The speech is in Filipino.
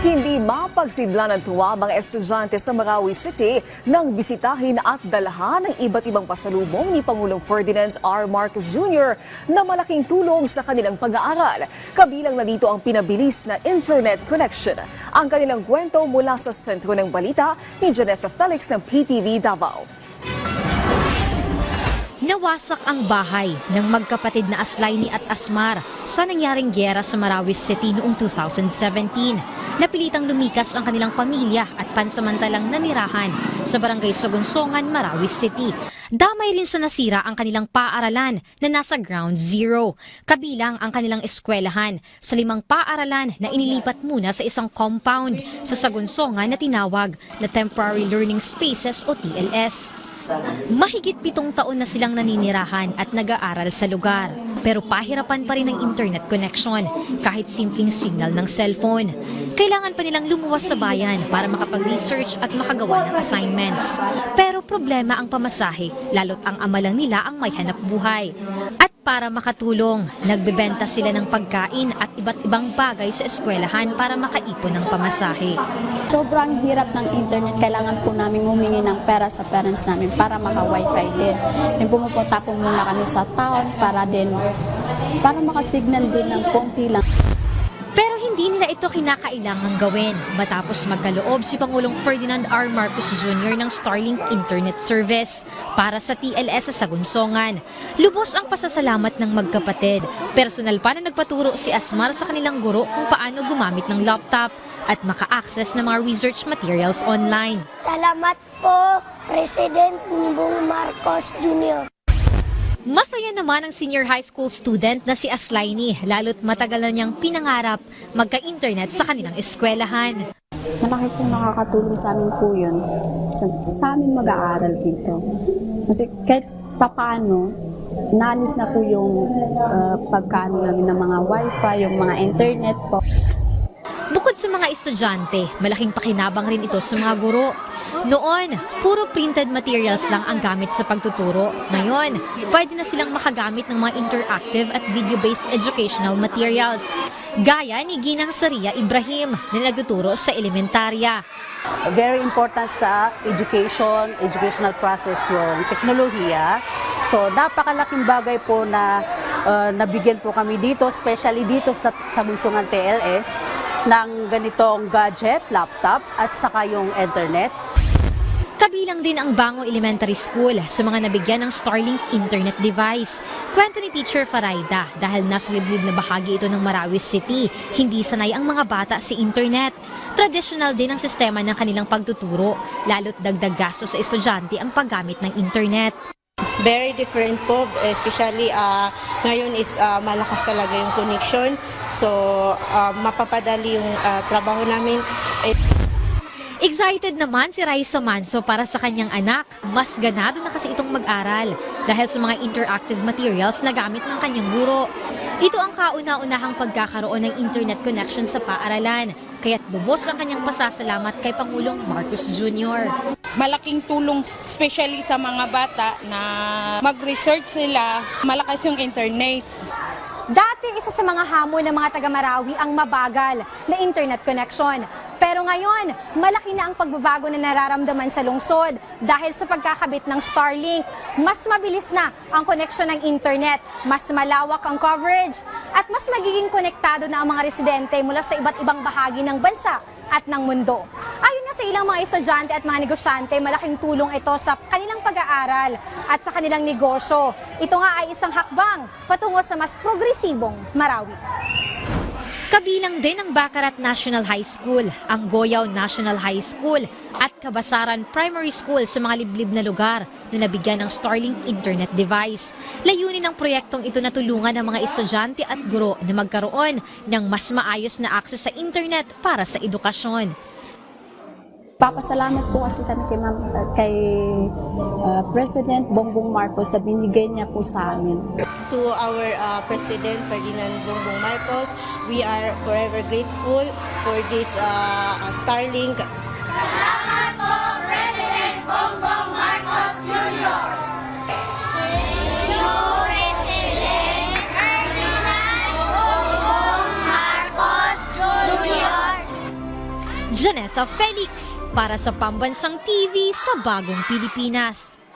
Hindi mapagsidla ng tuwa mga estudyante sa Marawi City nang bisitahin at dalahan ng iba't ibang pasalubong ni Pangulong Ferdinand R. Marcos Jr. na malaking tulong sa kanilang pag-aaral. Kabilang na dito ang pinabilis na internet connection. Ang kanilang kwento mula sa sentro ng balita ni Janessa Felix ng PTV Davao. Nawasak ang bahay ng magkapatid na Aslaini at Asmar sa nangyaring giyera sa Marawi City noong 2017. Napilitang lumikas ang kanilang pamilya at pansamantalang nanirahan sa barangay Sagunsongan, Marawi City. Damay rin sa nasira ang kanilang paaralan na nasa ground zero. Kabilang ang kanilang eskwelahan sa 5 paaralan na inilipat muna sa isang compound sa Sagunsongan na tinawag na Temporary Learning Spaces o TLS. Mahigit 7 taon na silang naninirahan at nag-aaral sa lugar. Pero pahirapan pa rin ang internet connection kahit simpleng signal ng cellphone. Kailangan pa nilang lumuwas sa bayan para makapag-research at makagawa ng assignments. Pero problema ang pamasahe, lalo't ang ama lang nila ang may hanap buhay. At para makatulong, nagbebenta sila ng pagkain at iba't ibang bagay sa eskwelahan para makaipon ng pamasahe. Sobrang hirap ng internet, kailangan po namin humingi ng pera sa parents namin para maka-wifi din. Then pumupunta po muna kami sa town para makasignal din ng konti lang. Pero hindi nila ito kinakailangang gawin matapos magkaloob si Pangulong Ferdinand R. Marcos Jr. ng Starlink Internet Service para sa TLS sa Sagunsongan. Lubos ang pasasalamat ng magkapatid. Personal pa na nagpaturo si Asmar sa kanilang guro kung paano gumamit ng laptop at maka-access ng mga research materials online. Salamat po, President Bongbong Marcos Jr. Masaya naman ang senior high school student na si Aslaini, lalo't matagal na niyang pinangarap magka-internet sa kanilang eskwelahan. Malaki pong nakakatulong sa amin po yun, sa amin mag-aaral dito. Kasi kahit papaano, naalis na po yung pagkano namin ng mga wifi, yung mga internet po. Bukod sa mga estudyante, malaking pakinabang rin ito sa mga guro. Noon, puro printed materials lang ang gamit sa pagtuturo. Ngayon, pwede na silang makagamit ng mga interactive at video-based educational materials. Gaya ni Ginang Saria Ibrahim na nagtuturo sa elementarya. Very important sa educational process yung teknolohiya. So napakalaking bagay po na nabigyan po kami dito, especially dito sa Sagunsongan TLS, ng ganitong gadget, laptop at saka yung internet. Kabilang din ang Bango Elementary School sa mga nabigyan ng Starlink internet device. Kwento ni Teacher Faraida, dahil nasa liblib na bahagi ito ng Marawi City, hindi sanay ang mga bata sa internet. Traditional din ang sistema ng kanilang pagtuturo, lalo't dagdag gasto sa estudyante ang paggamit ng internet. Very different po, especially ngayon is malakas talaga yung connection. So mapapadali yung trabaho namin. Excited naman si Raisa Manso para sa kanyang anak. Mas ganado na kasi itong mag-aral dahil sa mga interactive materials na gamit ng kanyang guro. Ito ang kauna-unahang pagkakaroon ng internet connection sa paaralan. Kaya't lubos ang kanyang pasasalamat kay Pangulong Marcos Jr. Malaking tulong especially sa mga bata na mag-research sila, malakas yung internet. Dati isa sa mga hamon ng mga taga-Marawi ang mabagal na internet connection. Pero ngayon, malaki na ang pagbabago na nararamdaman sa lungsod dahil sa pagkakabit ng Starlink. Mas mabilis na ang connection ng internet, mas malawak ang coverage, at mas magiging konektado na ang mga residente mula sa iba't ibang bahagi ng bansa at ng mundo. Ayon na sa ilang mga estudyante at mga negosyante, malaking tulong ito sa kanilang pag-aaral at sa kanilang negosyo. Ito nga ay isang hakbang patungo sa mas progresibong Marawi. Kabilang din ang Bacarat National High School, ang Goyaw National High School at Kabasaran Primary School sa mga liblib na lugar na nabigyan ng Starlink internet device. Layunin ng proyektong ito na tulungan ng mga estudyante at guro na magkaroon ng mas maayos na access sa internet para sa edukasyon. Papasalamat po kasi kami kay President Bongbong Marcos sa binigay niya po sa amin. To our President Ferdinand Bongbong Marcos, we are forever grateful for this Starlink. Salamat po, President Bongbong Marcos Jr. Janessa Felix para sa Pambansang TV sa Bagong Pilipinas.